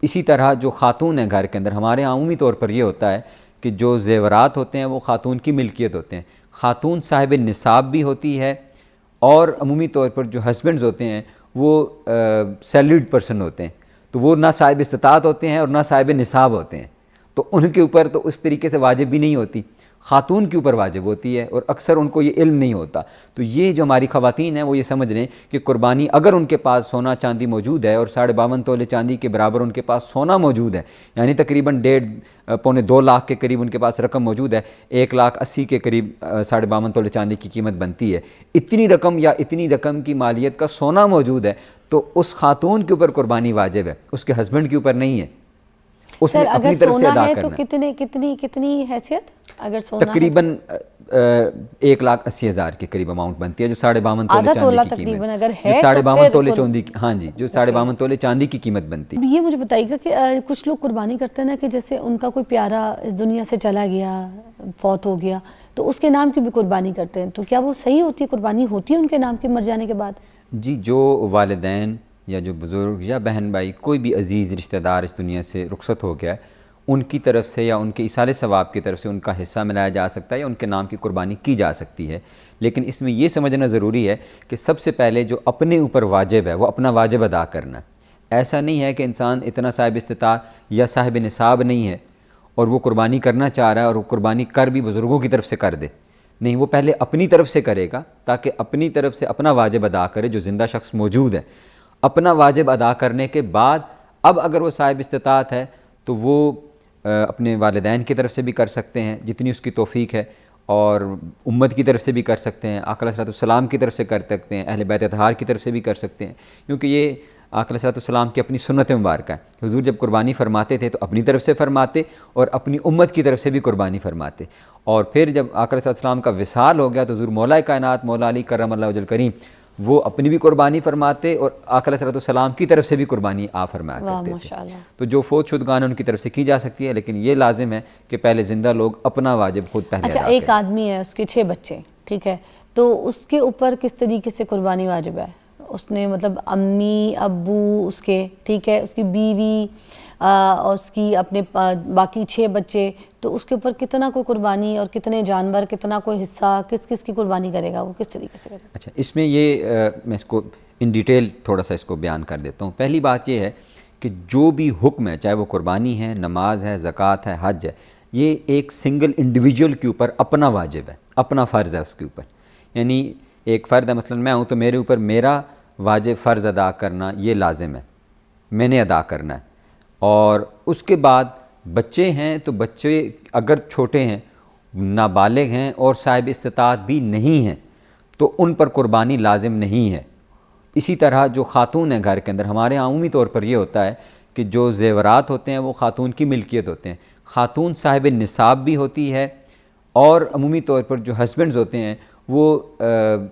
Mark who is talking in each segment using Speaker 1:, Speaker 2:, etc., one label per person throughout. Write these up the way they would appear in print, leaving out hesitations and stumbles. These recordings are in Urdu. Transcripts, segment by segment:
Speaker 1: اسی طرح جو خاتون ہیں گھر کے اندر، ہمارے یہاں عمومی طور پر یہ ہوتا ہے کہ جو زیورات ہوتے ہیں وہ خاتون کی ملکیت ہوتے ہیں، خاتون صاحب نصاب بھی ہوتی ہے، اور عمومی طور پر جو ہسبینڈز ہوتے ہیں وہ سیلریڈ پرسن ہوتے ہیں، تو وہ نہ صاحب استطاعت ہوتے ہیں اور نہ صاحب نصاب ہوتے ہیں، تو ان کے اوپر تو اس طریقے سے واجب بھی نہیں ہوتی، خاتون کے اوپر واجب ہوتی ہے، اور اکثر ان کو یہ علم نہیں ہوتا۔ تو یہ جو ہماری خواتین ہیں وہ یہ سمجھ لیں کہ قربانی اگر ان کے پاس سونا چاندی موجود ہے اور 52.5 تولے چاندی کے برابر ان کے پاس سونا موجود ہے، یعنی تقریباً 1.5 لاکھ کے قریب ان کے پاس رقم موجود ہے، 1,80,000 کے قریب 52.5 تولے چاندی کی قیمت بنتی ہے، اتنی رقم یا اتنی رقم کی مالیت کا سونا موجود ہے، تو اس خاتون کے اوپر قربانی واجب ہے، اس کے ہسبینڈ کے اوپر نہیں ہے، اس نے اپنی طرف سے ادا کرنا ہے۔
Speaker 2: تو کتنی حیثیت اگر سونا
Speaker 1: تقریباً 1,80,000 کے قریب اماؤنٹ بنتی ہے، جو 52.5 تولے چاندی کی قیمت، جو 52.5 تولے چاندی، ہاں جی، جو 52.5 تولے چاندی کی قیمت بنتی ہے۔
Speaker 2: یہ مجھے بتائیے گا کہ کچھ لوگ قربانی کرتے ہیں نا کہ جیسے ان کا کوئی پیارا اس دنیا سے چلا گیا، فوت ہو گیا، تو اس کے نام کی بھی قربانی کرتے ہیں، تو کیا وہ صحیح ہوتی ہے، قربانی ہوتی ہے ان کے نام کے مر جانے کے بعد؟
Speaker 1: جی، جو والدین یا جو بزرگ یا بہن بھائی کوئی بھی عزیز رشتہ دار اس دنیا سے رخصت ہو گیا ہے، ان کی طرف سے یا ان کے ایصال ثواب کی طرف سے ان کا حصہ ملایا جا سکتا ہے یا ان کے نام کی قربانی کی جا سکتی ہے، لیکن اس میں یہ سمجھنا ضروری ہے کہ سب سے پہلے جو اپنے اوپر واجب ہے وہ اپنا واجب ادا کرنا ہے۔ ایسا نہیں ہے کہ انسان اتنا صاحب استطاعت یا صاحب نصاب نہیں ہے اور وہ قربانی کرنا چاہ رہا ہے اور وہ قربانی کر بھی بزرگوں کی طرف سے کر دے، نہیں، وہ پہلے اپنی طرف سے کرے گا تاکہ اپنی طرف سے اپنا واجب ادا کرے جو زندہ شخص موجود ہے۔ اپنا واجب ادا کرنے کے بعد اب اگر وہ صاحب استطاعت ہے تو وہ اپنے والدین کی طرف سے بھی کر سکتے ہیں جتنی اس کی توفیق ہے، اور امت کی طرف سے بھی کر سکتے ہیں، آقا علیہ السلام کی طرف سے کر سکتے ہیں، اہل بیت اطہار کی طرف سے بھی کر سکتے ہیں، کیونکہ یہ آقا علیہ السلام کی اپنی سنت مبارکہ ہے۔ حضور جب قربانی فرماتے تھے تو اپنی طرف سے فرماتے اور اپنی امت کی طرف سے بھی قربانی فرماتے، اور پھر جب آقا علیہ السلام کا وصال ہو گیا تو حضور مولا کائنات مولا علی کرم اللہ وجہ الکریم وہ اپنی بھی قربانی فرماتے اور آقا علیہ السلام کی طرف سے بھی قربانی فرمایا کرتے تھے۔ تو جو فوت شدگان ان کی طرف سے کی جا سکتی ہے، لیکن یہ لازم ہے کہ پہلے زندہ لوگ اپنا واجب خود پہلے ادا کریں۔
Speaker 2: ایک آدمی ہے، اس کے 6 بچے، ٹھیک ہے، تو اس کے اوپر کس طریقے سے قربانی واجب ہے؟ اس نے مطلب امی ابو اس کے، ٹھیک ہے، اس کی بیوی اور اس کی اپنے باقی 6 بچے، تو اس کے اوپر کتنا کوئی قربانی اور کتنے جانور، کتنا کوئی حصہ، کس کی قربانی کرے گا، وہ کس طریقے سے کرے گا؟
Speaker 1: اچھا، اس میں یہ میں اس کو ان ڈیٹیل تھوڑا سا اس کو بیان کر دیتا ہوں۔ پہلی بات یہ ہے کہ جو بھی حکم ہے، چاہے وہ قربانی ہے، نماز ہے، زکوٰۃ ہے، حج ہے، یہ ایک سنگل انڈیویجول کے اوپر اپنا واجب ہے، اپنا فرض ہے اس کے اوپر، یعنی ایک فرد ہے، مثلا میں ہوں تو میرے اوپر میرا واجب فرض ادا کرنا یہ لازم ہے، میں نے ادا کرنا ہے، اور اس کے بعد بچے ہیں تو بچے اگر چھوٹے ہیں، نابالغ ہیں اور صاحب استطاعت بھی نہیں ہیں تو ان پر قربانی لازم نہیں ہے۔ اسی طرح جو خاتون ہیں گھر کے اندر، ہمارے یہاں عمومی طور پر یہ ہوتا ہے کہ جو زیورات ہوتے ہیں وہ خاتون کی ملکیت ہوتے ہیں، خاتون صاحب نصاب بھی ہوتی ہے، اور عمومی طور پر جو ہسبینڈز ہوتے ہیں وہ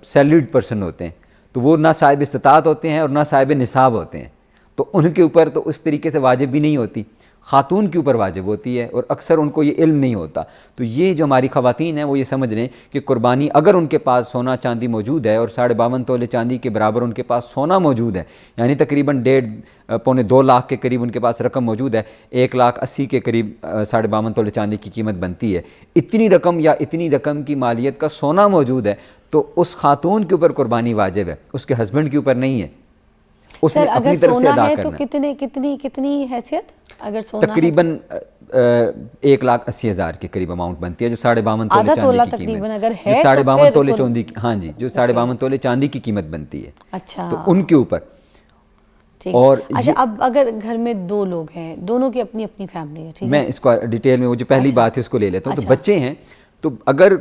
Speaker 1: سیلریڈ پرسن ہوتے ہیں، تو وہ نہ صاحب استطاعت ہوتے ہیں اور نہ صاحب نصاب ہوتے ہیں، تو ان کے اوپر تو اس طریقے سے واجب بھی نہیں ہوتی، خاتون کے اوپر واجب ہوتی ہے، اور اکثر ان کو یہ علم نہیں ہوتا۔ تو یہ جو ہماری خواتین ہیں وہ یہ سمجھ لیں کہ قربانی اگر ان کے پاس سونا چاندی موجود ہے اور 52.5 تولے چاندی کے برابر ان کے پاس سونا موجود ہے، یعنی تقریباً 1.5 لاکھ کے قریب ان کے پاس رقم موجود ہے، 1,80,000 کے قریب 52.5 تولے چاندی کی قیمت بنتی ہے، اتنی رقم یا اتنی رقم کی مالیت کا سونا موجود ہے، تو اس خاتون کے اوپر قربانی واجب ہے، اس کے ہسبینڈ کے اوپر نہیں ہے، اس نے اپنی طرف سے ادا کرنا ہے۔
Speaker 2: تو کتنی حیثیت اگر سونا
Speaker 1: تقریباً 1,80,000 کے قریب اماؤنٹ بنتی ہے، جو 52.5 تولے چاندی کی قیمت، جو 52.5 تولے چاندی، ہاں جی، جو 52.5 تولے چاندی کی قیمت بنتی ہے،
Speaker 2: اچھا،
Speaker 1: تو ان کے اوپر۔
Speaker 2: اور اچھا، اب اگر گھر میں 2 لوگ ہیں، دونوں کی اپنی اپنی فیملی ہے، ٹھیک ہے،
Speaker 1: میں اس کو ڈیٹیل میں وہ جو پہلی بات ہے اس کو لے لیتا ہوں۔ تو بچے ہیں، تو اگر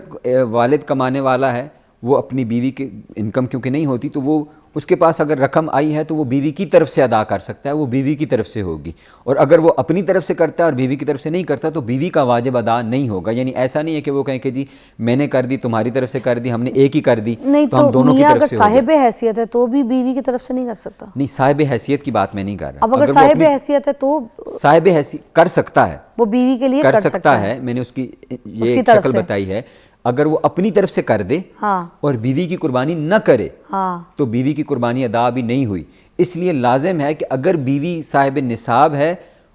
Speaker 1: والد کمانے والا ہے، وہ اپنی بیوی کی انکم کیونکہ نہیں ہوتی تو وہ اس کے پاس اگر رقم آئی ہے تو وہ بیوی کی طرف سے ادا کر سکتا ہے، وہ بیوی کی طرف سے ہوگی، اور اگر وہ اپنی طرف سے کرتا ہے اور بیوی کی طرف سے نہیں کرتا تو بیوی کا واجب ادا نہیں ہوگا، یعنی ایسا نہیں ہے کہ وہ کہیں کہ جی میں نے کر دی، تمہاری طرف سے کر دی، ہم نے ایک ہی کر دی تو ہم دونوں کی طرف سے ہو گئے۔
Speaker 2: اگر صاحب حیثیت ہے تو بھی بیوی کی طرف سے نہیں کر سکتا؟
Speaker 1: نہیں، صاحب حیثیت کی بات میں نہیں کر رہا۔
Speaker 2: اب اگر صاحب حیثیت ہے تو
Speaker 1: صاحب حیثیت کر سکتا ہے،
Speaker 2: وہ بیوی کے لیے
Speaker 1: کر سکتا ہے، میں نے اس کی یہ شکل بتائی ہے، اگر وہ اپنی طرف سے کر دے اور بیوی کی قربانی نہ کرے تو بیوی کی قربانی ادا بھی نہیں ہوئی۔ اس لیے لازم ہے کہ اگر بیوی صاحب نصاب ہے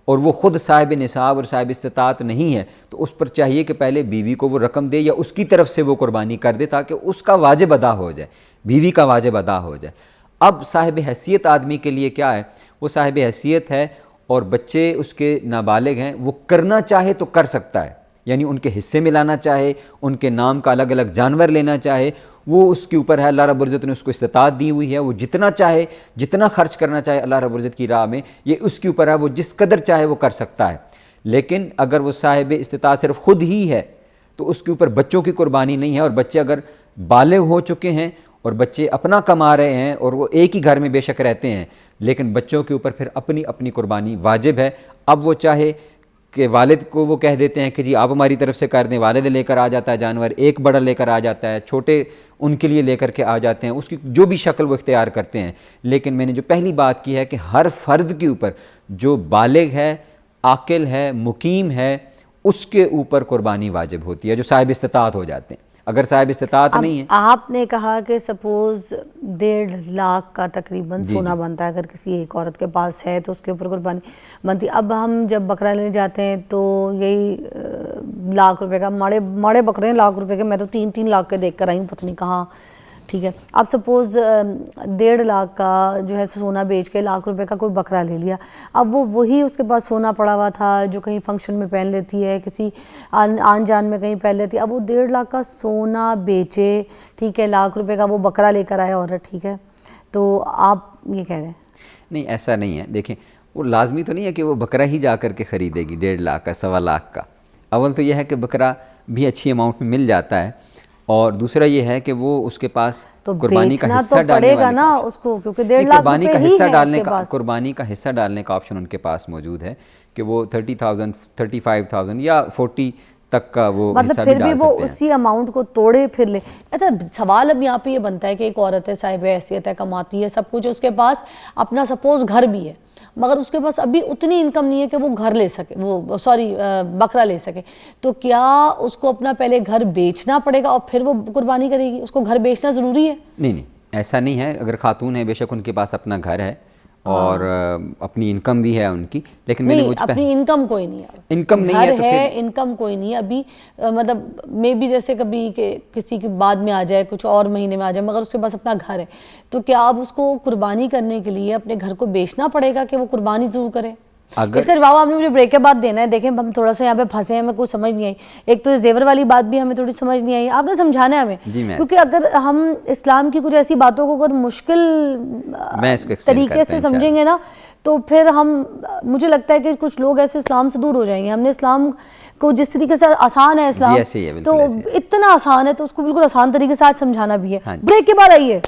Speaker 1: اور وہ خود صاحب نصاب اور صاحب استطاعت نہیں ہے تو اس پر چاہیے کہ پہلے بیوی کو وہ رقم دے یا اس کی طرف سے وہ قربانی کر دے تاکہ اس کا واجب ادا ہو جائے، بیوی کا واجب ادا ہو جائے۔ اب صاحب حیثیت آدمی کے لیے کیا ہے، وہ صاحب حیثیت ہے اور بچے اس کے نابالغ ہیں، وہ کرنا چاہے تو کر سکتا ہے، یعنی ان کے حصے میں لانا چاہے، ان کے نام کا الگ الگ جانور لینا چاہے، وہ اس کے اوپر ہے۔ اللہ رب العزت نے اس کو استطاعت دی ہوئی ہے، وہ جتنا چاہے، جتنا خرچ کرنا چاہے اللہ رب العزت کی راہ میں، یہ اس کے اوپر ہے، وہ جس قدر چاہے وہ کر سکتا ہے۔ لیکن اگر وہ صاحب استطاعت صرف خود ہی ہے تو اس کے اوپر بچوں کی قربانی نہیں ہے، اور بچے اگر بالغ ہو چکے ہیں اور بچے اپنا کما رہے ہیں اور وہ ایک ہی گھر میں بے شک رہتے ہیں، لیکن بچوں کے اوپر پھر اپنی اپنی قربانی واجب ہے۔ اب وہ چاہے کہ والد کو وہ کہہ دیتے ہیں کہ جی آپ ہماری طرف سے کر دیں، والد لے کر آ جاتا ہے جانور، ایک بڑا لے کر آ جاتا ہے، چھوٹے ان کے لیے لے کر کے آ جاتے ہیں، اس کی جو بھی شکل وہ اختیار کرتے ہیں۔ لیکن میں نے جو پہلی بات کی ہے کہ ہر فرد کے اوپر جو بالغ ہے، عاقل ہے، مقیم ہے، اس کے اوپر قربانی واجب ہوتی ہے، جو صاحب استطاعت ہو جاتے ہیں۔ اگر صاحب استطاعت نہیں ہے،
Speaker 2: آپ نے کہا کہ سپوز 1.5 لاکھ کا تقریباً سونا بنتا ہے، اگر کسی ایک عورت کے پاس ہے تو اس کے اوپر قربانی بنتی ہے۔ اب ہم جب بکرا لینے جاتے ہیں تو یہی لاکھ روپے کا، ماڑے بکرے ہیں لاکھ روپے کے، میں تو 3 لاکھ کے دیکھ کر آئی ہوں، پتہ نہیں کہاں، ٹھیک ہے۔ اب سپوز 1.5 لاکھ کا جو ہے سونا بیچ کے لاکھ روپے کا کوئی بکرا لے لیا، اب وہ وہی اس کے پاس سونا پڑا ہوا تھا جو کہیں فنکشن میں پہن لیتی ہے، کسی آن جان میں کہیں پہن لیتی ہے، اب وہ 1.5 لاکھ کا سونا بیچے، ٹھیک ہے، لاکھ روپے کا وہ بکرا لے کر آیا عورت، ٹھیک ہے، تو آپ یہ کہہ رہے ہیں؟
Speaker 1: نہیں ایسا نہیں ہے۔ دیکھیں وہ لازمی تو نہیں ہے کہ وہ بکرا ہی جا کر کے خریدے گی 1.5 لاکھ کا، 1.25 لاکھ کا۔ اول تو یہ ہے کہ بکرا بھی اچھی اماؤنٹ میں مل جاتا ہے، اور دوسرا یہ ہے کہ وہ اس کے پاس قربانی کا حصہ ڈالنے
Speaker 2: گا نا اس کو، کیونکہ 1.5 لاکھ
Speaker 1: قربانی
Speaker 2: روپے
Speaker 1: کا
Speaker 2: ہی
Speaker 1: حصہ
Speaker 2: ہے
Speaker 1: ڈالنے
Speaker 2: اس کے
Speaker 1: کا،
Speaker 2: پاس۔
Speaker 1: قربانی کا حصہ ڈالنے کا آپشن ان کے پاس موجود ہے کہ وہ 30,000 35,000 یا 40 تک کا وہ
Speaker 2: مطلب
Speaker 1: حصہ بھی
Speaker 2: پھر بھی
Speaker 1: ڈال
Speaker 2: وہ
Speaker 1: سکتے ہیں۔
Speaker 2: اسی اماؤنٹ کو توڑے پھر لے۔ اچھا سوال اب یہاں پہ یہ بنتا ہے کہ ایک عورت ہے، صاحب حیثیت ہے، کماتی ہے سب کچھ، اس کے پاس اپنا سپوز گھر بھی ہے، مگر اس کے پاس ابھی اتنی انکم نہیں ہے کہ وہ گھر لے سکے، وہ بکرا لے سکے، تو کیا اس کو اپنا پہلے گھر بیچنا پڑے گا اور پھر وہ قربانی کرے گی؟ اس کو گھر بیچنا ضروری ہے؟
Speaker 1: نہیں ایسا نہیں ہے۔ اگر خاتون ہے بے شک ان کے پاس اپنا گھر ہے اور اپنی انکم بھی ہے ان کی، لیکن میں نے
Speaker 2: نہیں اپنی انکم کوئی نہیں ہے،
Speaker 1: انکم نہیں ہے تو
Speaker 2: گھر ہے، انکم کوئی نہیں ہے ابھی، مطلب میں بھی جیسے کبھی کہ کسی کے بعد میں آ جائے، کچھ اور مہینے میں آ جائے، مگر اس کے پاس اپنا گھر ہے، تو کیا اب اس کو قربانی کرنے کے لیے اپنے گھر کو بیچنا پڑے گا کہ وہ قربانی ضرور کرے؟ اس کا جواب آپ نے مجھے بریک کے بعد دینا ہے۔ دیکھیں ہم تھوڑا سا یہاں پہ پھنسے ہیں، ہمیں کچھ سمجھ نہیں آئی، ایک تو زیور والی بات بھی ہمیں تھوڑی سمجھ نہیں آئی، آپ نے سمجھانا ہے ہمیں، کیونکہ اگر ہم اسلام کی کچھ ایسی باتوں کو اگر مشکل طریقے سے سمجھیں گے نا تو پھر مجھے لگتا ہے کہ کچھ لوگ ایسے اسلام سے دور ہو جائیں گے۔ ہم نے اسلام کو جس طریقے سے آسان ہے اسلام، تو اتنا آسان ہے تو اس کو بالکل آسان طریقے سے آج سمجھانا بھی ہے۔ بریک کے بعد آئیے۔